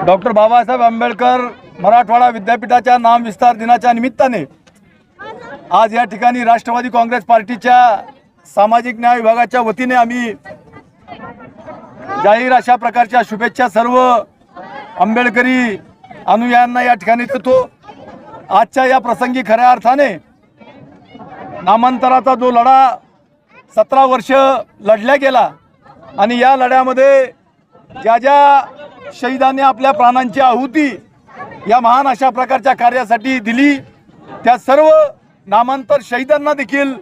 Doctor Babasaheb Ambedkar Marathwada विद्यापीठाच्या नाम विस्तार दिनाच्या निमित्ताने आज या ठिकाणी राष्ट्रवादी काँग्रेस पार्टीच्या सामाजिक न्याय विभागाच्या वतीने आम्ही जाहीर अशा प्रकारच्या शुभेच्छा सर्व आंबेडकरी अनुयायांना या ठिकाणी देतो। आजच्या या प्रसंगी खऱ्या अर्थाने नामांतराचा जो लढा 17 वर्ष लढला गेला आणि या लढ्यामध्ये ज्या ज्या शहीदांनी आपल्या प्राणांची आहुती या महान अशा प्रकारच्या कार्यासाठी दिली त्या सर्व नामांतर शहीदांना देखील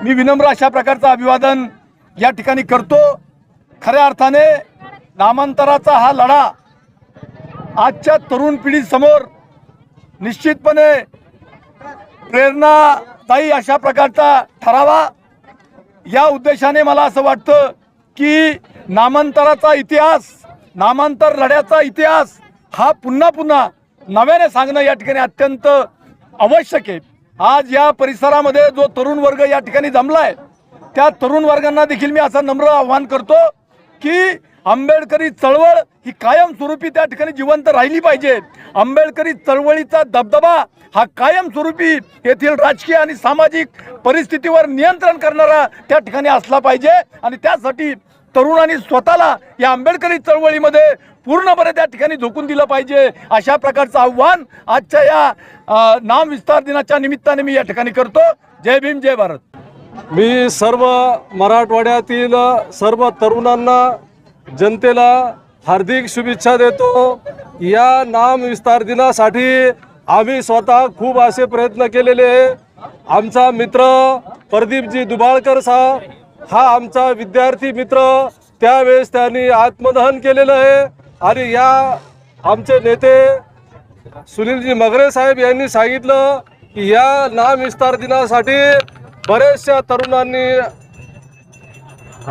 मी विनम्र अशा प्रकारचं अभिवादन या ठिकाणी करतो। खऱ्या अर्थाने नामांतराचा हा लढा आजच्या तरुण पिढीसमोर निश्चितपणे प्रेरणादायी अशा प्रकारचा ठरावा या उद्देशाने मला असं वाटतं की नामांतराचा इतिहास, नामांतर लढ्याचा इतिहास हा पुन्हा पुन्हा नव्याने सांगणं या ठिकाणी अत्यंत आवश्यक आहे। आज या परिसरामध्ये जो तरुण वर्ग या ठिकाणी जमलाय त्या तरुण वर्गांना देखील मी असं नम्र आवाहन करतो की आंबेडकरी चळवळ ही कायमस्वरूपी त्या ठिकाणी जिवंत राहिली पाहिजे। आंबेडकरी चळवळीचा दबदबा हा कायमस्वरूपी येथील राजकीय आणि सामाजिक परिस्थितीवर नियंत्रण करणारा त्या ठिकाणी असला पाहिजे आणि त्यासाठी तरुणांनी स्वतःला या आंबेडकरी चळवळीमध्ये पूर्णपणे त्या ठिकाणी झोकून दिलं पाहिजे। अशा प्रकारचं आव्हान आजच्या या नाम विस्तार दिनाच्या निमित्ताने मी या ठिकाणी करतो। जय भीम, जय भारत। मी सर्व मराठवाड्यातील सर्व तरुणांना, जनतेला हार्दिक शुभेच्छा देतो। या नाम विस्तार दिनासाठी आम्ही स्वतः खूप असे प्रयत्न केलेले आहे। आमचा मित्र प्रदीपजी दुबाळकर साहेब हा आमचा विद्यार्थी मित्र, त्यावेळेस त्यांनी आत्मदहन केलेलं आहे आणि या आमचे नेते सुनीलजी मगरे साहेब यांनी सांगितलं की या नाम विस्तार दिनासाठी बरेचशा तरुणांनी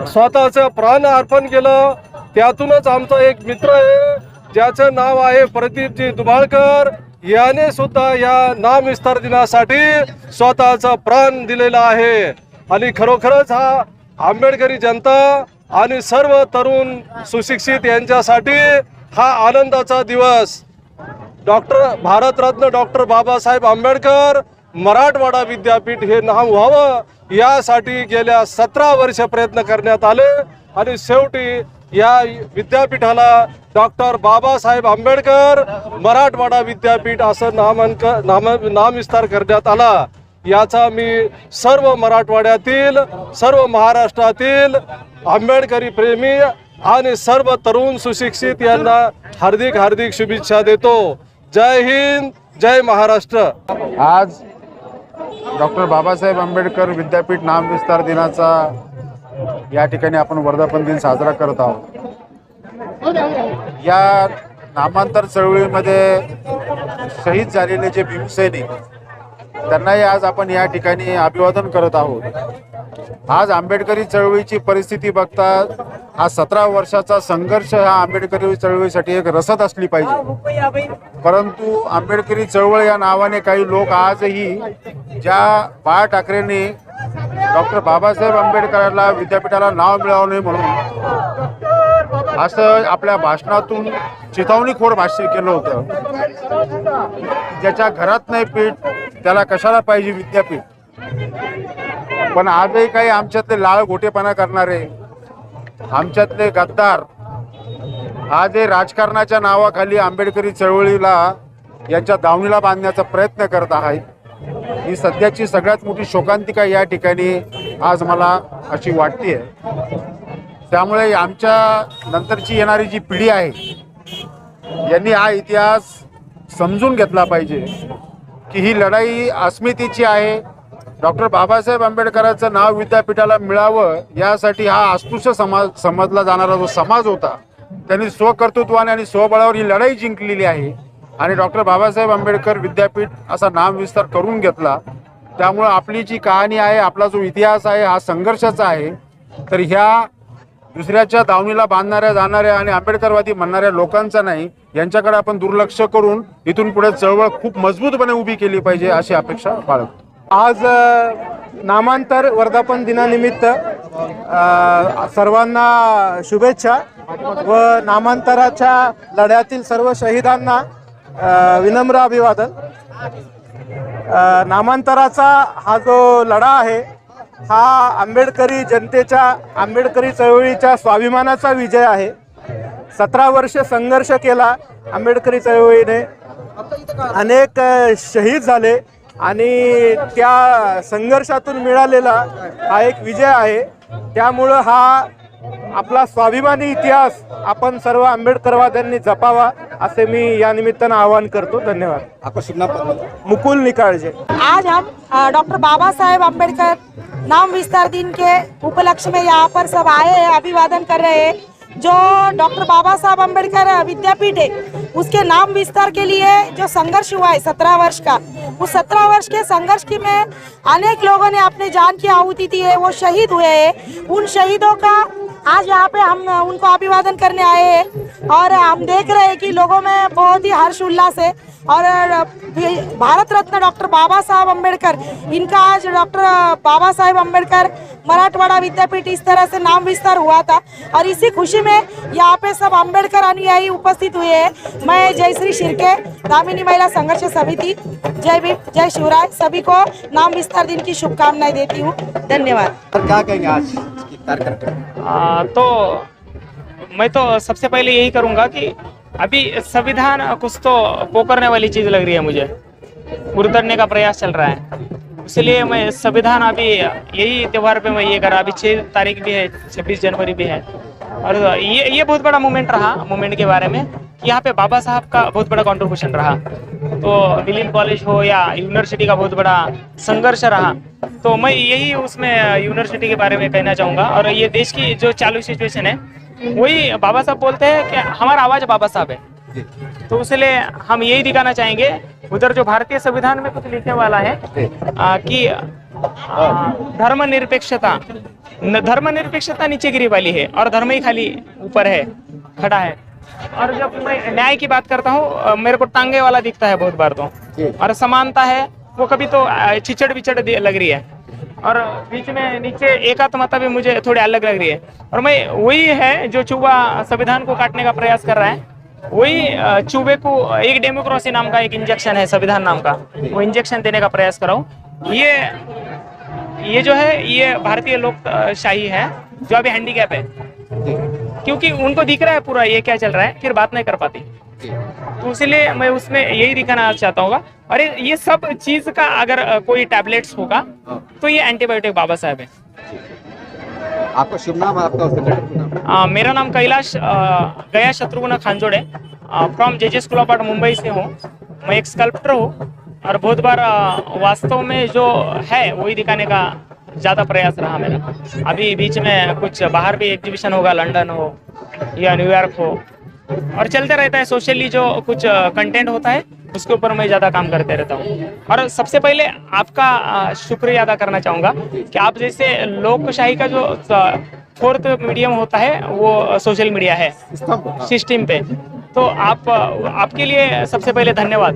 स्वतःचं प्राण अर्पण केलं। त्यातूनच आमचा एक मित्र आहे ज्याचं नाव आहे प्रदीपजी दुबाळकर, याने सुद्धा या नाम विस्तार दिनासाठी स्वतःचं प्राण दिलेलं आहे। आणि खरोखरच हा आंबेडकरी जनता आणि सर्व तरुण सुशिक्षित यांच्यासाठी हा आनंदाचा दिवस। भारतरत्न डॉक्टर बाबासाहेब आंबेडकर मराठवाडा विद्यापीठ हे नाव व्हावं यासाठी गेल्या 17 वर्ष प्रयत्न करण्यात आले आणि शेवटी या विद्यापीठाला डॉक्टर बाबासाहेब आंबेडकर मराठवाडा विद्यापीठ असं नामविस्तार करण्यात आला। याचा मी सर्व मराठवाड्यातील, सर्व महाराष्ट्रातील आंबेडकरी प्रेमी आणि सर्व तरुण सुशिक्षित यांना हार्दिक हार्दिक शुभेच्छा देतो। जय हिंद, जय महाराष्ट्र। आज डॉक्टर बाबासाहेब आंबेडकर विद्यापीठ नामविस्तार दिनाचा या ठिकाणी आपण वर्धापन दिन साजरा करत आहोत। या नामांतर चळवळीमध्ये शहीद झालेले जे भीमसैनिक त्यांनाही आज आपण या ठिकाणी अभिवादन करत आहोत। आज आंबेडकरी चळवळीची परिस्थिती बघता हा 17 वर्षाचा संघर्ष हा आंबेडकरी चळवळीसाठी एक रसद असली पाहिजे, परंतु आंबेडकरी चळवळ या नावाने काही लोक आजही ज्या बाळा ठाकरेंनी डॉक्टर बाबासाहेब आंबेडकरांना विद्यापीठाला नाव मिळावं नाही म्हणून असं आपल्या भाषणातून चिथावणीखोर भाष्य केलं होतं। ज्याच्या घरात नाही पीठ त्याला कशाला पाहिजे विद्यापीठ। पण आजही काही आमच्यातले लाळ घोटेपणा करणारे, आमच्यातले गद्दार आजही राजकारणाच्या नावाखाली आंबेडकरी चळवळीला यांच्या दावणीला बांधण्याचा प्रयत्न करत आहेत। ही सध्याची सगळ्यात मोठी शोकांतिका या ठिकाणी आज मला अशी वाटते। त्यामुळे आमच्या नंतरची येणारी जी पिढी आहे यांनी हा इतिहास समजून घेतला पाहिजे की ही लढाई अस्मितेची आहे। डॉक्टर बाबासाहेब आंबेडकरांचं नाव विद्यापीठाला मिळावं यासाठी हा अस्पृश्य समजला जाणारा जो समाज होता त्यांनी स्वकर्तृत्वाने आणि स्वबळावर ही लढाई जिंकलेली आहे आणि डॉक्टर बाबासाहेब आंबेडकर विद्यापीठ असा नामविस्तार करून घेतला। त्यामुळे आपली जी कहाणी आहे, आपला जो इतिहास आहे हा संघर्षाचा आहे। तर ह्या दुसऱ्याच्या दावणीला बांधणाऱ्या जाणाऱ्या आणि आंबेडकरवादी म्हणणाऱ्या लोकांचा नाही, यांच्याकडे आपण दुर्लक्ष करून इथून पुढे चळवळ खूप मजबूतपणे उभी केली पाहिजे अशी अपेक्षा बाळगतो। आज नामांतर वर्धापन दिनानिमित्त सर्वांना शुभेच्छा। व नामांतराच्या लढ्यातील सर्व शहीदांना विनम्र अभिवादन। नामांतराचा हा जो लढा आहे हा आंबेडकरी जनतेच्या, आंबेडकरी चळवळीच्या स्वाभिमानाचा विजय आहे। 17 वर्ष संघर्ष केला आंबेडकरी चळवळीने, अनेक शहीद झाले आणि त्या संघर्षातून मिळालेला हा एक विजय आहे। त्यामुळं हा आपला स्वाभिमानी इतिहास आपण सर्व आंबेडकरवाद्यांनी जपावा असे मी या निमित्तानं आवाहन करतो। धन्यवाद। आपका शुभ नाम? मुकुल निकाळजे। आज हम डॉक्टर बाबा साहेब अम्बेडकर नाम विस्तार दिन के उपलक्ष्य में यहाँ पर सब आए हैं, अभिवादन कर रहे हैं। जो डॉक्टर बाबा साहब अम्बेडकर विद्यापीठ है उसके नाम विस्तार के लिए जो संघर्ष हुआ है 17 वर्ष का, उस 17 वर्ष के संघर्ष की में अनेक लोगों ने अपने जान की आहुति दी है, वो शहीद हुए हैं। उन शहीदों का आज यहाँ पे हम उनको अभिवादन करने आए हैं और हम देख रहे हैं कि लोगों में बहुत ही हर्ष उल्लास है। और भारत रत्न डॉक्टर बाबा साहब अम्बेडकर, इनका आज डॉक्टर बाबा साहेब अम्बेडकर मराठवाड़ा विद्यापीठ इस तरह से नाम विस्तार हुआ था और इसी खुशी में यहाँ पे सब अम्बेडकर अनुयायी उपस्थित हुए हैं। मैं जयश्री शिर्के, दामिनी महिला संघर्ष समिति, जय भीम, जय शिवराय, सभी को नाम विस्तार दिन की शुभकामनाएं देती हूँ। धन्यवाद। और क्या कहेंगे आज की कार्यक्रम? तो मैं तो सबसे पहले यही करूंगा कि अभी संविधान कुछ तो पोकरने वाली चीज़ लग रही है मुझे, उतरने का प्रयास चल रहा है। इसलिए मैं संविधान अभी यही त्यौहार पे मैं ये करा। अभी 6 तारीख भी है, 26 जनवरी भी है और ये बहुत बड़ा मोमेंट रहा। मोमेंट के बारे में कि यहाँ पे बाबा साहब का बहुत बड़ा कंट्रीब्यूशन रहा, तो विलियम कॉलेज हो या यूनिवर्सिटी का बहुत बड़ा संघर्ष रहा। तो मैं यही उसमें यूनिवर्सिटी के बारे में कहना चाहूँगा। और ये देश की जो चालू सिचुएशन है वही बाबा साहब बोलते हैं कि हमारा आवाज़ बाबा साहब है, तो इसलिए हम यही दिखाना चाहेंगे। उधर जो भारतीय संविधान में कुछ लिखने वाला है कि धर्मनिरपेक्षता नीचे गिरी वाली है और धर्म ही खाली ऊपर है, खड़ा है। और जब मैं न्याय की बात करता हूँ मेरे को टांगे वाला दिखता है बहुत बार तो, और समानता है वो कभी तो चिचड़ विचड़ लग रही है और बीच में नीचे एकात्मता भी मुझे थोड़ी अलग लग रही है। और मैं वही है जो चूहा संविधान को काटने का प्रयास कर रहा है, वही चूहे को एक डेमोक्रेसी नाम का एक इंजेक्शन है संविधान नाम का, वो इंजेक्शन देने का प्रयास कर रहा हूँ। ये जो है ये भारतीय लोकशाही है जो अभी हैंडीकैप है, क्योंकि उनको दिख रहा है पूरा ये क्या चल रहा है, फिर बात नहीं कर पाती। तो इसलिए मैं उसमें यही दिखाना चाहता हूँ। और ये सब चीज का अगर कोई टैबलेट्स होगा तो ये एंटीबायोटिक बाबा साहब है। आपका शुभ नाम? आपका मेरा नाम कैलाश गया Shatrughan Khanjode, from JJ school of art Mumbai से हूँ। मैं एक स्कल्प्टर हूँ और बहुत बार वास्तव में जो है वही दिखाने का ज़्यादा प्रयास रहा मेरा। अभी बीच में कुछ बाहर भी एग्जीबिशन होगा, लंदन हो या न्यूयॉर्क हो, और चलते रहता है। सोशली जो कुछ कंटेंट होता है उसके ऊपर मैं ज़्यादा काम करते रहता हूँ। और सबसे पहले आपका शुक्रिया अदा करना चाहूँगा कि आप जैसे लोकशाही का जो 4th मीडियम होता है वो सोशल मीडिया है सिस्टम पे, तो आपके लिए सबसे पहले धन्यवाद।